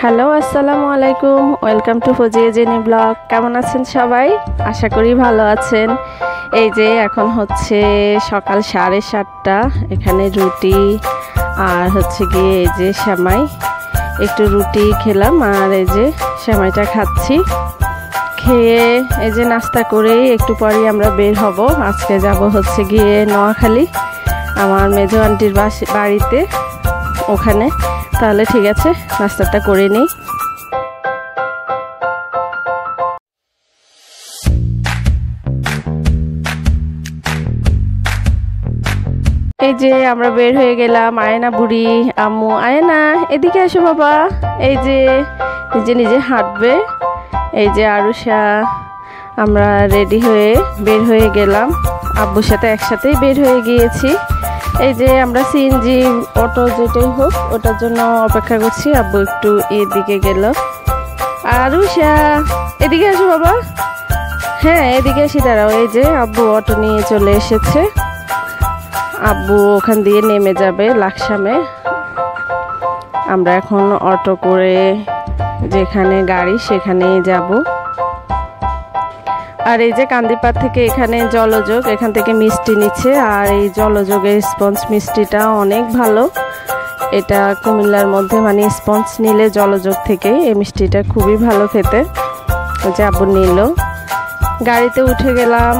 Hello আসসালামু আলাইকুম, welcome to Fazia jenny blog. কেমন আছেন সবাই? আশা করি ভালো আছেন। এই যে এখন হচ্ছে সকাল 7:30। এখানে রুটি আর হচ্ছে গিয়ে এই যে সেমাই, একটু রুটি খেলাম আর এই যে সেমাইটা খাচ্ছি। খেয়ে এই যে নাস্তা করে একটু পরেই আমরা বের হব। আজকে যাব হচ্ছে গিয়ে নোয়াখালী, আমার মেজো আন্টির বাড়িতে, ওখানে। তাহলে ঠিক আছে, নাস্তাটা করে নিই। এই যে আমরা বের হয়ে গেলাম। আয়না বুড়ি, আম্মু, আয়না এদিকে আসো বাবা। এই যে নিজে নিজে হাঁটবে। এই যে আরুষা, আমরা রেডি হয়ে বের হয়ে গেলাম। আব্বুর সাথে একসাথেই বের হয়ে গিয়েছি। এই যে আমরা সিএনজি অটো যেটাই হোক ওটার জন্য অপেক্ষা করছি। আব্বু একটু এদিকে গেল। আরুষা এদিকে আসো বাবা। হ্যাঁ এদিকে এসে দাঁড়াও। এই যে আব্বু অটো নিয়ে চলে এসেছে। আব্বু ওখান দিয়ে নেমে যাবে লাকসামে। আমরা এখন অটো করে যেখানে গাড়ি সেখানেই যাব। আর এই যে কান্দিপাড় থেকে এখানে জলযোগ, এখান থেকে মিষ্টি নিচ্ছে। আর এই জলযোগের স্পঞ্জ মিষ্টিটা অনেক ভালো। এটা কুমিল্লার মধ্যে, মানে স্পঞ্জ নিলে জলযোগ থেকে এই মিষ্টিটা খুবই ভালো খেতে। যে আব্বু নিল, গাড়িতে উঠে গেলাম।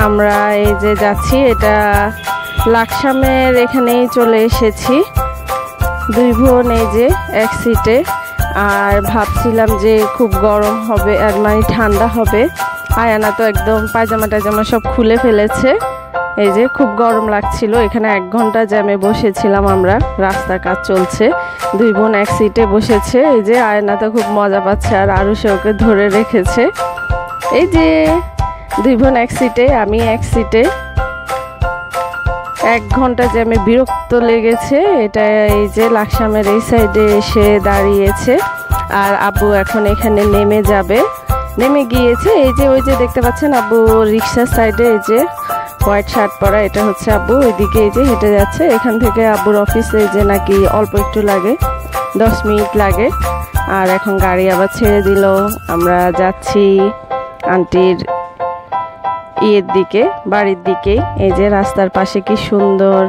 আমরা এই যে যাচ্ছি, এটা লাকসামের এখানেই চলে এসেছি। দুই বোন এই যে এক সিটে। আর ভাবছিলাম যে খুব গরম হবে আর মানে ঠান্ডা হবে। আয়ানা তো একদম পায়জামা টায়জামা সব খুলে ফেলেছে। এই যে খুব গরম লাগছিল। এখানে 1 ঘন্টা জ্যামে বসেছিলাম আমরা, রাস্তার কাজ চলছে। দুই বোন এক সিটে বসেছে। এই যে আয়ানা তো খুব মজা পাচ্ছে আর আরুষে ওকে ধরে রেখেছে। এই যে দুই বোন এক সিটে, আমি এক সিটে। 1 ঘন্টা জ্যামে বিরক্ত লেগেছে। এটা এই যে লাকসামের এই সাইডে এসে দাঁড়িয়েছে। আর আব্বু এখন এখানে নেমে যাবে, নেমে গিয়েছে। এই যে ওই যে দেখতে পাচ্ছেন আব্বু রিক্সার সাইডে, এই যে হোয়াইট শার্ট পরা, এটা হচ্ছে আব্বু। ওইদিকে এই যে হেঁটে যাচ্ছে। এখান থেকে আব্বুর অফিসে যে নাকি অল্প একটু লাগে, 10 মিনিট লাগে। আর এখন গাড়ি আবার ছেড়ে দিল। আমরা যাচ্ছি আন্টির ইয়ের দিকে, বাড়ির দিকে। এই যে রাস্তার পাশে কি সুন্দর,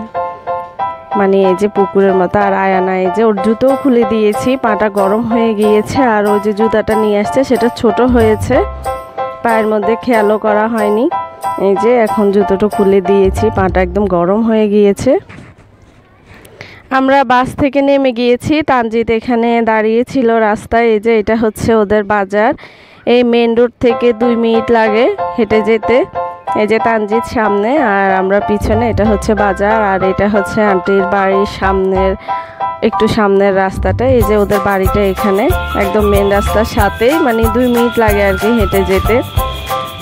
মানে এই যে পুকুরের মতো। আর আয়ানা এই যে ওর জুতোও খুলে দিয়েছি, পাটা গরম হয়ে গিয়েছে। আর ওই যে জুতাটা নিয়ে আসছে সেটা ছোট হয়েছে, পায়ের মধ্যে খেয়ালও করা হয়নি। এই যে এখন জুতোটা খুলে দিয়েছি, পাটা একদম গরম হয়ে গিয়েছে। আমরা বাস থেকে নেমে গিয়েছি। তানজিৎ এখানে দাঁড়িয়েছিল রাস্তায়। এই যে এটা হচ্ছে ওদের বাজার। এই মেন রোড থেকে 2 মিনিট লাগে হেঁটে যেতে। এই যে তানজিৎ সামনে আর আমরা পিছনে। এটা হচ্ছে বাজার আর এটা হচ্ছে আন্টির বাড়ির সামনের, একটু সামনের রাস্তাটা। এই যে ওদের বাড়িটা এখানে একদম মেন রাস্তার সাথেই, মানে 2 মিনিট লাগে আর কি হেঁটে যেতে।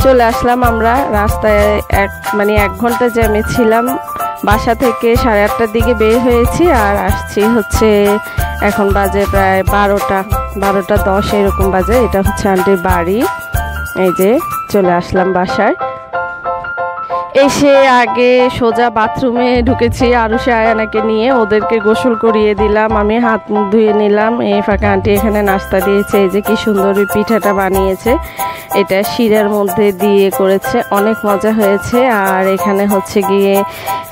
চলে আসলাম আমরা রাস্তায়। মানে 1 ঘন্টা জ্যামে ছিলাম। বাসা থেকে 8:30টার দিকে বের হয়েছি আর আসছি হচ্ছে এখন বাজে প্রায় 12:10 এরকম বাজে। এটা হচ্ছে আন্টির বাড়ি। এই যে চলে আসলাম বাসায়। এসে আগে সোজা বাথরুমে ঢুকেছি আরুষা আয়ানাকে নিয়ে, ওদেরকে গোসল করিয়ে দিলাম। আমি হাত মুখ ধুয়ে নিলাম। এই ফাঁকা আন্টি এখানে নাস্তা দিয়েছে। এই যে কি সুন্দর পিঠাটা বানিয়েছে, এটা শিরার মধ্যে দিয়ে করেছে, অনেক মজা হয়েছে। আর এখানে হচ্ছে গিয়ে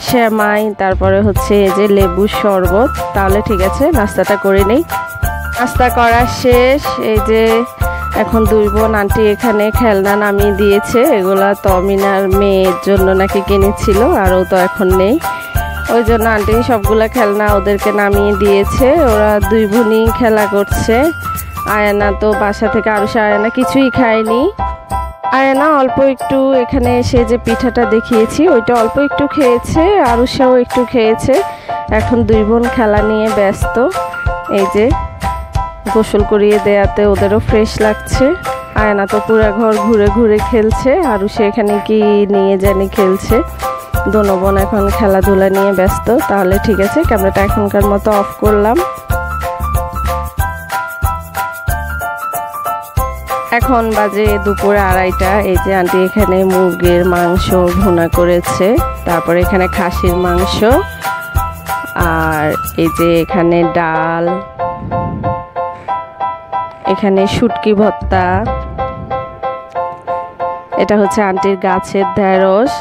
সেমাই, তারপরে হচ্ছে এই যে লেবুর শরবত। তাহলে ঠিক আছে, নাস্তাটা করে নেই। নাস্তা করা শেষ। এই যে এখন দুই বোন আন্টি এখানে খেলনা নামিয়ে দিয়েছে। এগুলা তমিনার মেয়ের জন্য নাকি কিনেছিল, আর ও তো এখন নেই, ওই জন্য আন্টি সবগুলা খেলনা ওদেরকে নামিয়ে দিয়েছে। ওরা দুই বোনই খেলা করছে। আয়ানা তো বাসা থেকে, আরুষা আয়ানা কিছুই খায়নি। আয়ানা অল্প একটু এখানে এসে যে পিঠাটা দেখিয়েছি ওইটা অল্প একটু খেয়েছে, আরুষাও একটু খেয়েছে। এখন দুই বোন খেলা নিয়ে ব্যস্ত। এই যে গোসল করিয়ে দেয়াতে ওদেরও ফ্রেশ লাগছে। আয়না তো পুরো ঘর ঘুরে ঘুরে খেলছে। আরুষা এখানে কি নিয়ে জানি খেলছে। দোনো বোন এখন খেলাধুলা নিয়ে ব্যস্ত। তাহলে ঠিক আছে, ক্যামেরাটা এখনকার মতো অফ করলাম। এখন বাজে দুপুর 2:30। এই যে আন্টি এখানে মুরগির মাংস ভুনা করেছে, তারপরে এখানে খাসির মাংস, আর এই যে এখানে ডাল, এখানে শুটকি ভর্তা, এটা হচ্ছে আন্টির গাছের ঢেঁড়স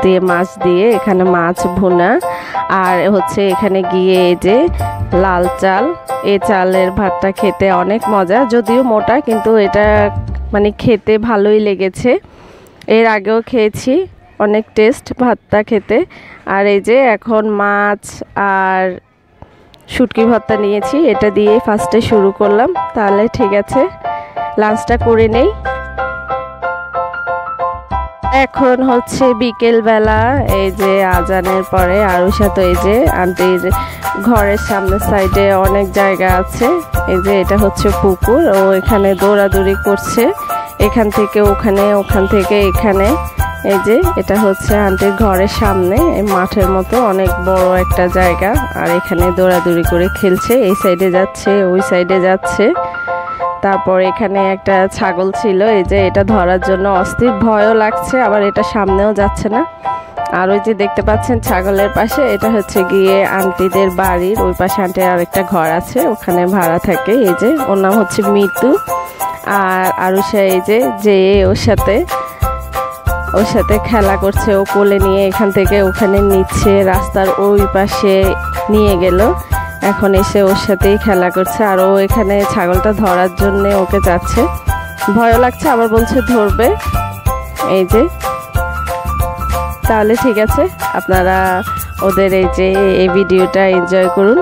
দিয়ে মাছ দিয়ে, এখানে মাছ ভুনা, আর হচ্ছে এখানে গিয়ে এই যে লাল চাল, এই চালের ভাতটা খেতে অনেক মজা, যদিও মোটা কিন্তু এটা মানে খেতে ভালোই লেগেছে। এর আগেও খেয়েছি, অনেক টেস্ট ভাতটা খেতে। আর এই যে এখন মাছ আর শুটকি ভর্তা নিয়েছি, এটা দিয়ে ফার্স্টে শুরু করলাম। তাহলে ঠিক আছে, লাঞ্চটা করে নেই। এখন হচ্ছে বিকেল বেলা, এই যে আজানের পরে আরুষা তো এই যে আন্টির ঘরের সামনের সাইডে অনেক জায়গা আছে, এই যে এটা হচ্ছে পুকুর, ও এখানে দৌড়াদৌড়ি করছে, এখান থেকে ওখানে, ওখান থেকে এখানে। এই যে এটা হচ্ছে আন্টির ঘরের সামনে মাঠের মতো অনেক বড় একটা জায়গা, আর এখানে দৌড়াদৌড়ি করে খেলছে, এই সাইডে যাচ্ছে ওই সাইডে যাচ্ছে। তারপর এখানে একটা ছাগল ছিল, এই যে এটা ধরার জন্য অস্থির, ভয়ও লাগছে, আবার এটা সামনেও যাচ্ছে না। আর ওই যে দেখতে পাচ্ছেন ছাগলের পাশে, এটা হচ্ছে গিয়ে আন্টিদের বাড়ির ওই পাশে আন্টির আরেকটা ঘর আছে, ওখানে ভাড়া থাকে। এই যে ওর নাম হচ্ছে মিতু, আর আরুষা এই যে ওর সাথে খেলা করছে, ও কোলে নিয়ে এখান থেকে ওখানে নিচ্ছে, রাস্তার ওই পাশে নিয়ে গেল, এখন এসে ওর সাথেই খেলা করছে। আর ও এখানে ছাগলটা ধরার জন্য ওকে যাচ্ছে, ভয় লাগছে, আবার বলছে ধরবে। এই যে তাহলে ঠিক আছে, আপনারা ওদের এই যে এই ভিডিওটা এনজয় করুন।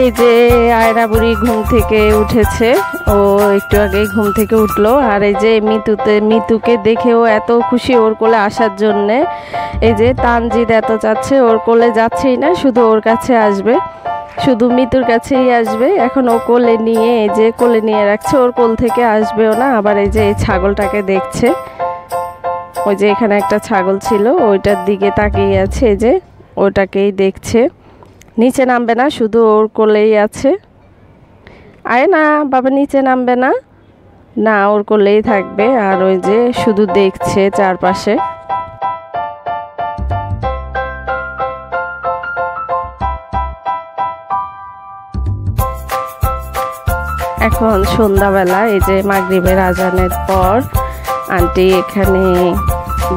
এই যে আয়রা বুড়ি ঘুম থেকে উঠেছে, ও একটু আগেই ঘুম থেকে উঠলো। আর এই যে মিতুকে দেখেও এত খুশি ওর কোলে আসার জন্যে। এই যে তানজিদ এত চাচ্ছে, ওর কোলে যাচ্ছেই না, শুধু ওর কাছে আসবে, শুধু মিতুর কাছেই আসবে। এখন ও কোলে নিয়ে, এই যে কোলে নিয়ে রাখছে, ওর কোল থেকে আসবেও না। আবার এই যে এই ছাগলটাকে দেখছে, ওই যে এখানে একটা ছাগল ছিল ওইটার দিকে তাকিয়ে আছে, এই যে ওটাকেই দেখছে, নিচে নামবে না, শুধু ওর কোলেই আছে। আয় না বাবা, নিচে নামবে না, না ওর কোলেই থাকবে। আর ওই যে শুধু দেখছে চারপাশে। এখন সন্ধ্যাবেলা, এই যে মাগরিবের আজানের পর আন্টি এখানে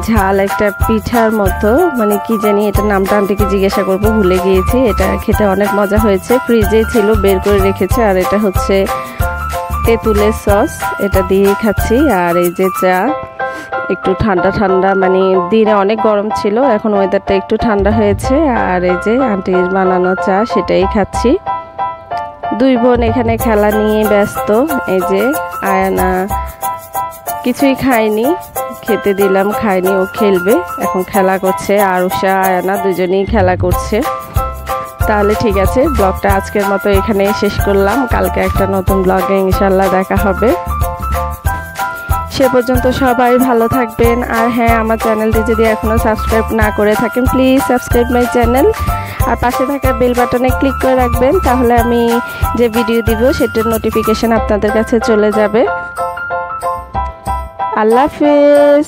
ঝাল একটা পিঠার মতো, মানে কি জানি এটা নামটা আন্টিকে জিজ্ঞাসা করবো, ভুলে গিয়েছি। এটা খেতে অনেক মজা হয়েছে, ফ্রিজেই ছিল, বের করে রেখেছে। আর এটা হচ্ছে তেঁতুলের সস, এটা দিয়ে খাচ্ছি। আর এই যে চা, একটু ঠান্ডা ঠান্ডা, মানে দিনে অনেক গরম ছিল, এখন ওয়েদারটা একটু ঠান্ডা হয়েছে। আর এই যে আন্টির বানানো চা, সেটাই খাচ্ছি। দুই বোন এখানে খেলা নিয়ে ব্যস্ত। এই যে আয়ানা কিছুই খায়নি, খেতে দিলাম, খায়নি, ও খেলবে, এখন খেলা করছে। আরুষা আয়ানা দুজনেই খেলা করছে। তাহলে ঠিক আছে, ব্লগটা আজকের মতো এখানে শেষ করলাম, কালকে একটা নতুন ব্লগে ইনশাল্লাহ দেখা হবে। সে পর্যন্ত সবাই ভালো থাকবেন। আর হ্যাঁ, আমার চ্যানেলটি যদি এখনও সাবস্ক্রাইব না করে থাকেন, প্লিজ সাবস্ক্রাইব মাই চ্যানেল, আর পাশে থাকা বেল বাটনে ক্লিক করে রাখবেন, তাহলে আমি যে ভিডিও দিব সেটার নোটিফিকেশন আপনাদের কাছে চলে যাবে। আল্লাহ হাফেজ।